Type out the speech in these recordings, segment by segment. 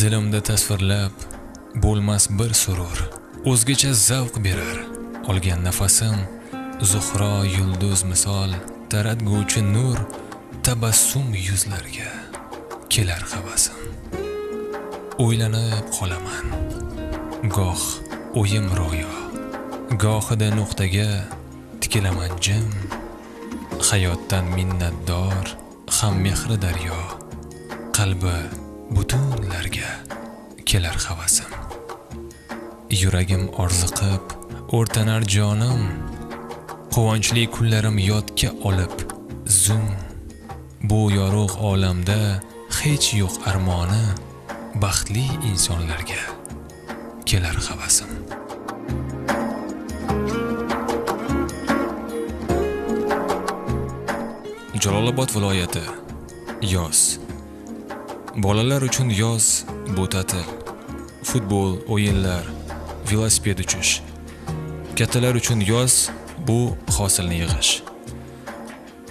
Dilimda tasvirlab bo'lmas bir surur, o'zgacha zavq berar. Olgan nafasim Zuhro yulduz misol, taratguvchi nur tabassum yuzlarga kelar havasim. O'ylanib qolaman, goh o'yim ro'yo, gohida nuqtaga tikilaman jim. Hayotdan minnatdor, ham mehri daryo, qalbi butunlarga kelar havasim. Yuragim orziqib o'rtanar jonim, quvonchli kunlarim yodga olib zum. Bu yorug' olamda hech yo'q armoni, baxtli insonlarga kelar havasim. Jalolobod viloyati. Yoz. Bolalar uchun yoz bu ta'til. Futbol, o'yinlar, velosiped uchish. Kattalar uchun yoz bu hosilni yig'ish.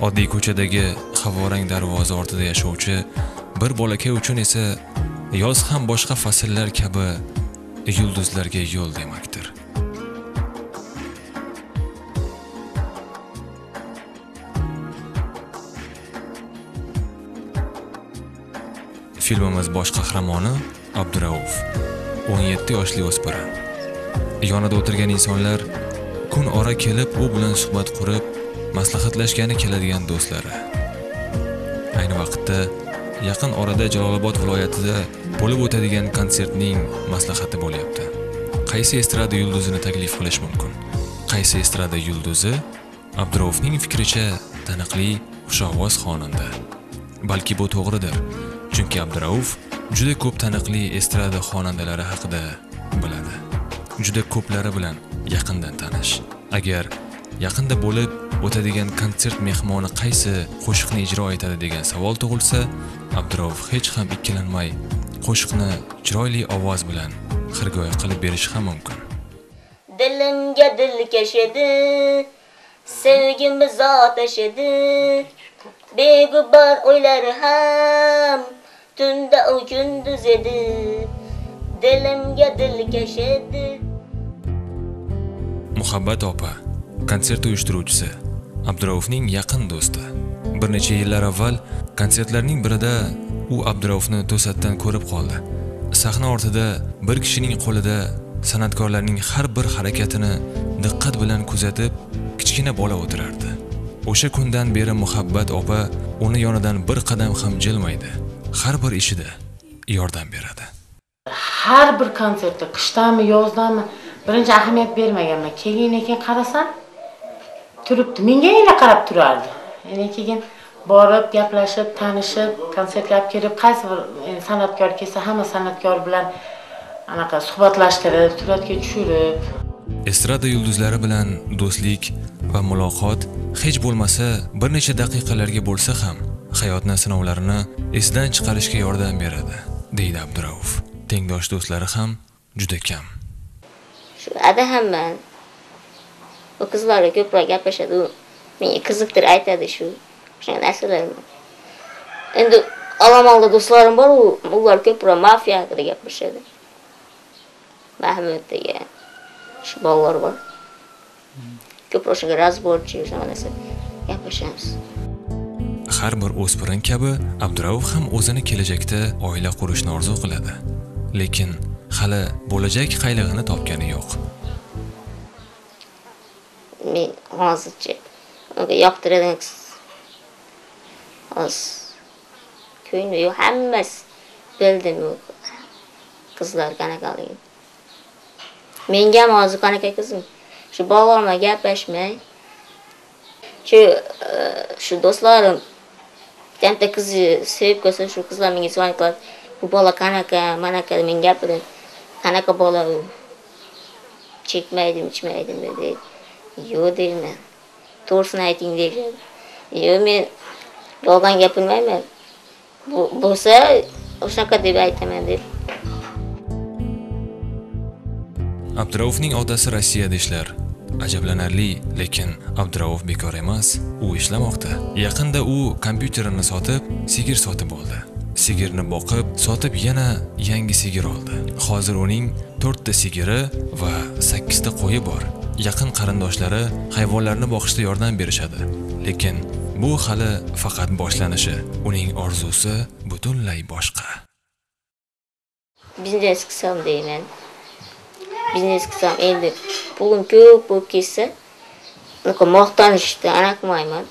Oddiy ko'chadagi havorang darvoza ortida yashovchi bir bolakay uchun esa yoz ham boshqa fasllar kabi yulduzlarga yo'l demakdir. Filmimiz bosh qahramoni Abdurauf, 17 yoshli o'spirin. Yonida o'tirgan insonlar kun ora kelib u bilan suhbat qurib, maslahatlashgani keladigan do'stlari. Ayni vaqtda yaqin orada Jalolobod viloyatida bo'lib o'tadigan konsertning maslahati bo'lyapti. Qaysi estrada yulduzini taklif qilish mumkin? Qaysi estrada yulduzi Abduraufning fikricha taniqli xushovoz xonanda? Balki bu to'g'ridir. Chunki Abdurauf juda ko'p taniqli estrada xonandalari haqida biladi. Juda ko'plari bilan yaqindan tanish. Agar yaqinda bo'lib o'tadigan konsert mehmoni qaysi qo'shiqni ijro etadi degan savol tug'ilsa, Abdurauf hech ham ikkilanmay qo'shiqni chiroyli ovoz bilan xirgoyi qilib berishi ham mumkin. Dilimga dilkash edi, sevgimiz otash edi, beg'ubor o'ylar ham tunda u kunduz edi. Dilimga dilkash edi. Muhabbat opa, konsert uyushtiruvchisi, Abduraufning yaqin do'sti. Bir necha yillar avval konsertlarning birida u Abduraufni to'satdan ko'rib qoldi. Sahna ortida bir kishining qo'lida san'atkorlarning har bir harakatini diqqat bilan kuzatib, kichkina bola o'tirardi. O'sha kundan beri Muhabbat opa uni yonidan bir qadam ham jilmaydi. Har bir ishida yordam beradi. Har bir konsertda, qishdanmi, yozdanmi birinchi ahamiyat bermaganman. Keyin qarasam, turibdi. Menga yana qarab turardi. Keyin borib, gaplashib, tanishib, konsertga olib kelib, qaysi bir san'atkor kelsa, hamma san'atkor bilan anaqa suhbatlashtirib, suratga tushirib. Estrada yulduzlari bilan do'stlik va muloqot hech bo'lmasa bir necha daqiqalarga bo'lsa ham hayotning sinovlarini esdan chiqarishga yordam beradi, deydi Abdurauf. Tengdosh do'stlari ham juda kam. Shu ada hamman o qizlarga ko'proq gaplashadi, menga qiziqtir aytadi shu narsalarni. Endi Olomonda do'stlarim bor, ular ko'proq mafiya haqida gapirishadi. Mahmud degan shu bolalar bor. Ko'proq shunga razborchi narsa gaplashamiz. Har bir o'spirin kabi Abdurauf ham o'zini kelajakda oila qurishni orzu qiladi. Lekin hali bo'lajak qaylig'ini topgani yo'q. Men hozircha unga yoqtiradigan ko'ngli yo'q, hammasi bildim u qizlar qanaqaligini. Menga ham hozir qanaqa qizim, shu bolalarga gaplashmay, shu do'stlarim bitta qizni sevib ko'rsa, shu qizlar menga savol qiladi, bu bola qanaqa, manaqa, men gapirim, qanaqa bola u, chekmaydimi, ichmaydimi deydi. Yo'q deyman, to'g'risini ayting deydi. Yo'q, men yolg'on gapirmayman. Bo'lsa o'shaqa deb aytaman deb. Abduraufning otasi Rossiyada ishlar. Ajablanarli, lekin Abdurauf bekor emas, u ishlamoqda. Yaqinda u kompyuterini sotib, sigir sotib oldi. sigirni boqib, sotib yana yangi sigir oldi. Hozir uning 4 ta sigiri va 8 ta qo'yi bor. Yaqin qarindoshlari hayvonlarni boqishda yordam berishadi. Lekin bu hali faqat boshlanishi. Uning orzusi butunlay boshqa. Biznes qilsam deyman. Biznes qilsam endi pulim ko'p bo'lib ketsa, maqtanishda anaqmayman.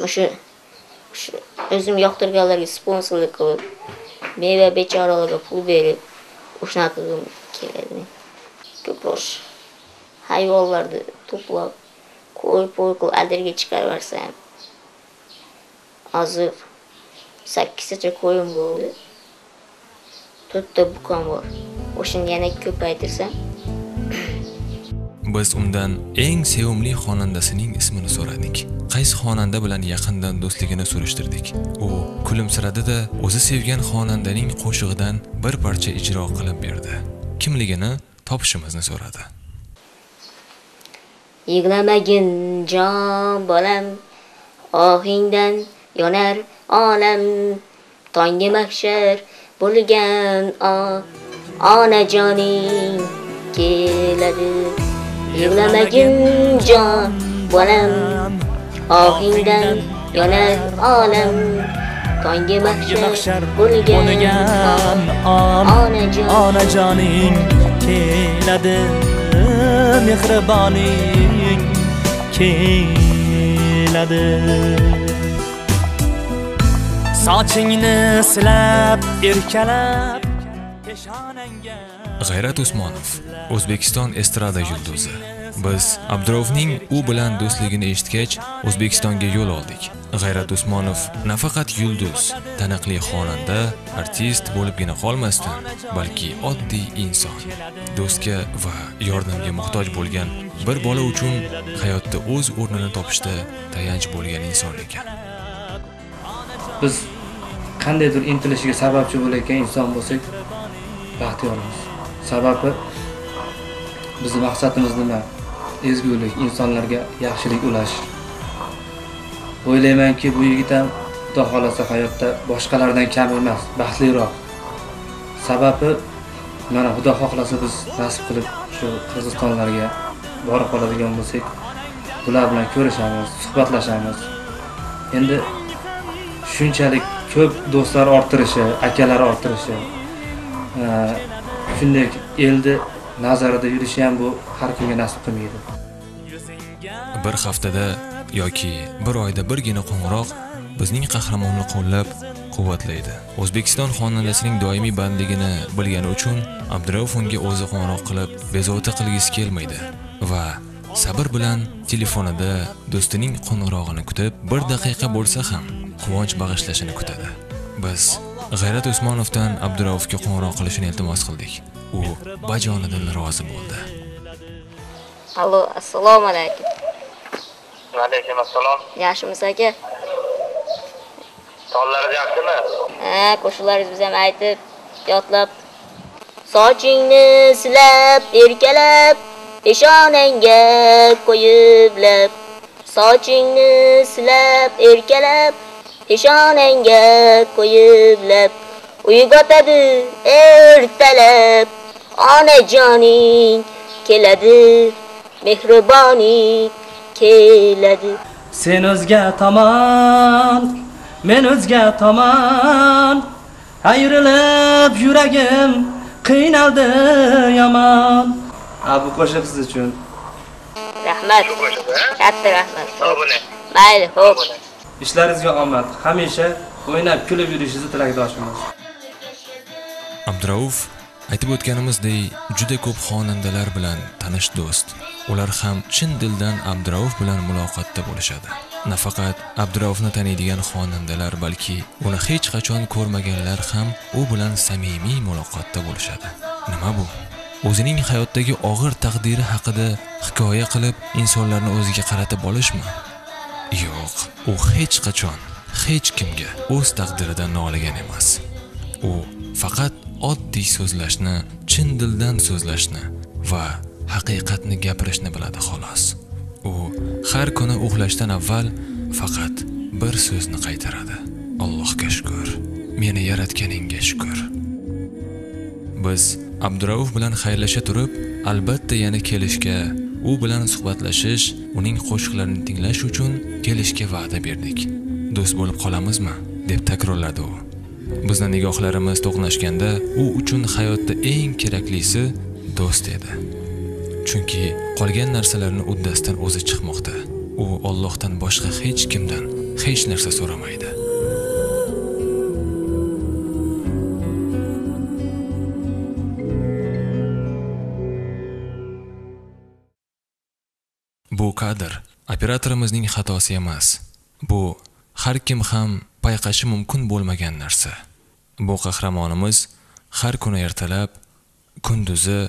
O'sha o'zim yoqtirganlarga sponsorlik qilib, meva bechoralarga pul berib, o'shanaqa qilib keladi. Ko'proq hayvonlarni to'plab, qo'y qilib adirga chiqarib bersam. Hozir 8 ta qo'yim bo'ldi. 4 ta buqam bor. O'shani yana ko'paytirsam. Biz undan eng sevimli xonandasining ismini so'radik. Qaysi xonanda bilan yaqindan do'stligini surishtirdik. U kulimsiradi-da, o'zi sevgan xonandaning qo'shig'idan bir parcha ijro qilib berdi. Kimligini topishimizni so'radi. Yig'lamagin jon bolam, ohingdan yonar olam, tongga mahshar bo'lgan onajoning keladi. Yig'lamagin jon bolam, ohingdan yonar olam, tongga mahshar bo'lgan onajoning keladi. Mehriboning keladi. Sochingni silab erkalab peshonangga. G'ayrat Usmonov, O'zbekiston estrada yulduzi. Biz Abdurovning u bilan do'stligini eshitgach, O'zbekistonga yo'l oldik. G'ayrat Usmonov nafaqat yulduz, taniqli xonanda, artist bo'libgina qolmasdan, balki oddiy inson. Do'stga va yordamga muhtoj bo'lgan bir bola uchun hayotda o'z o'rnini topishda tayanch bo'lgan inson ekan. Biz qandaydir intilishiga sababchi bo'layotgan inson bo'lsak, baxtiyormiz. Sababi bizning maqsadimiz nima? Ezgulik, insonlarga yaxshilik ulash. O'ylaymanki, bu yigit ham Xudo xolasa hayotda boshqalardan kam emas, baxtliroq. Sababi mana Xudo xohlasa biz nasib qilib shu Qirg'izistonlarga borib qoladigan bo'lsak, ular bilan ko'rishamiz, suhbatlashamiz. Endi shunchalik ko'p do'stlar orttirishi, akalar orttirishi, shunday elni nazarida yurishi ham bu har kimga nasib qilmaydi. Bir haftada yoki bir oyda birgina qo'ng'iroq bizning qahramonni qo'llab quvvatlaydi. O'zbekiston xonandasining doimiy bandligini bilgani uchun Abdurov unga o'zi qo'ng'iroq qilib bezovta qilgisi kelmaydi va sabr bilan telefonida do'stining qo'ng'irog'ini kutib, bir daqiqa bo'lsa ham quvonch bag'ishlashini kutadi. Biz G'ayrat Usmonovdan Abdurovga qo'ng'iroq qilishini iltimos qildik. U bajonidan rozi bo'ldi. Allo, assalomu alaykum. Va alaykum assalom. Yaxshimisiz aka? Sonlaringiz yaxshimi? Qo'shiqlaringiz biz ham aytib, yotlab. Sochingni silab, erkalab, peshonangga qo'yiblab. Sochingni silab, erkalab, peshonangga qo'yiblab. Uyg'otadi ertalab, onajoning keladi, mehriboning keladi. Sen o'zga tomon, men o'zga tomon, ayrilib yuragim qiynaldi yomon. Bu qo'shiq siz uchun. Rahmat. Katta rahmat. Mayli, xo'p. Ishlaringizga omad. Hamisha o'ynab kulib yurishingizni tilakdoshimiz. Abdurauf aytib o'tganimizdek, juda ko'p xonandalar bilan tanish do'st. Ular ham chin dildan Abdurauf bilan muloqotda bo'lishadi. Nafaqat Abduraufni taniydigan xonandalar, balki uni hech qachon ko'rmaganlar ham u bilan samimiy muloqotda bo'lishadi. Nima bu? O'zining hayotdagi og'ir taqdiri haqida hikoya qilib, insonlarni o'ziga qaratib olishmi? Yo'q, u hech qachon hech kimga o'z taqdiridan noligan emas. U faqat oddiy so'zlashni, chin dildan so'zlashni va haqiqatni gapirishni biladi xolos. U har kuni uxlashdan avval faqat bir so'zni qaytaradi. Allohga shukr, meni yaratganingga shukr. Biz Abdurauf bilan xayrlasha turib, albatta yana kelishga, u bilan suhbatlashish, uning qo'shiqlarini tinglash uchun kelishga va'da berdik. Do'st bo'lib qolamizmi? deb takrorladi u. Bizning nigohlarimiz to'qnashganda u uchun hayotda eng keraklisi do'st edi. Chunki qolgan narsalarni uddasidan o'zi chiqmoqda. U Allohdan boshqa hech kimdan hech narsa so'ramaydi. Bu kadr operatorimizning xatosi emas. Bu har kim ham payqashi mumkin bo'lmagan narsa. Bu qahramonimiz har kuni ertalab, kunduzi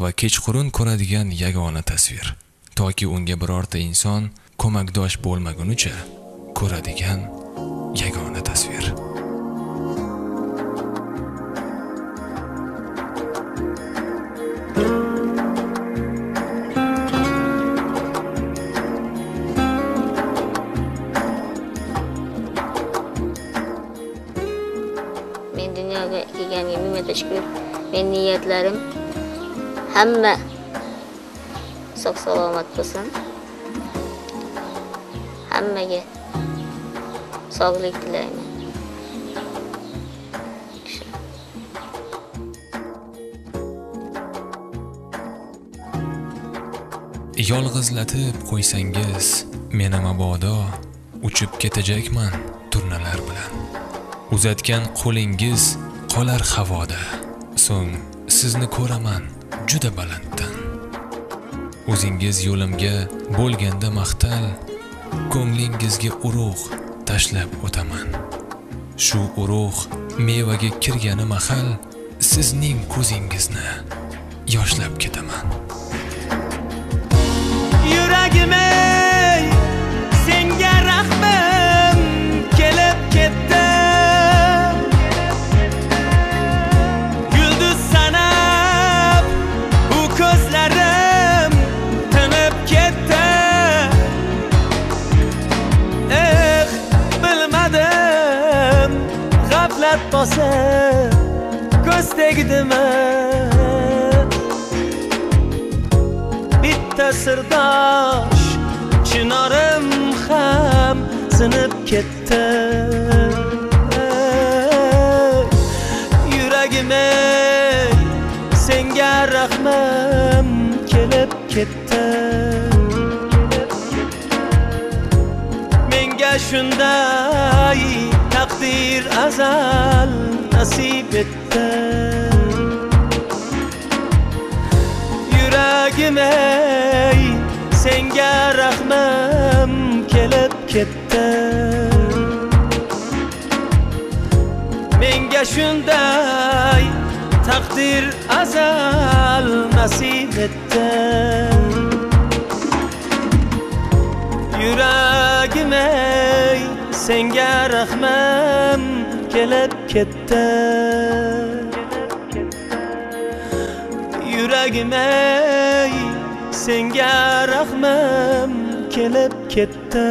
va kechqurun ko'radigan yagona tasvir. Toki unga birorta inson ko'makdosh bo'lmagunicha ko'radigan yagona tasvir. Men dunyoga kelganimga ming marta shukr. Men niyatlarim hamma sog' salomat bo'lsin. Hammaga sog'lik tilayman. Yolg'izlatib qo'ysangiz, meni mabodo uchib ketajakman turnalar bilan. Uzatgan qo'lingiz qolar havoda. So'ng sizni ko'raman juda balanddan. O'zingiz yo'limga bo'lganda maqtal, ko'nglingizga urug' tashlab o'taman. Shu urug' mevaga kirgani mahal sizning ko'zingizni yoshlab ketaman. Yuragim ey, senga rahmim kelib ketdi. Yulduz sanab u ko'zlarim tinib ketdi. Bilmadim g'aflat bosib ko'z tegdimi? Bitta sirdosh chinorim ham sinib ketdi. Yuragim ey, senga rahmim kelib ketdi. Menga shunday taqdir azal nasib etdi. Yuragim ey, senga rahmim kelib ketdi. Menga shunday taqdir azal nasib etdi. Yuragim ey, senga rahmim kelib ketdi. Yuragim ey, senga rahmim kelib ketdi.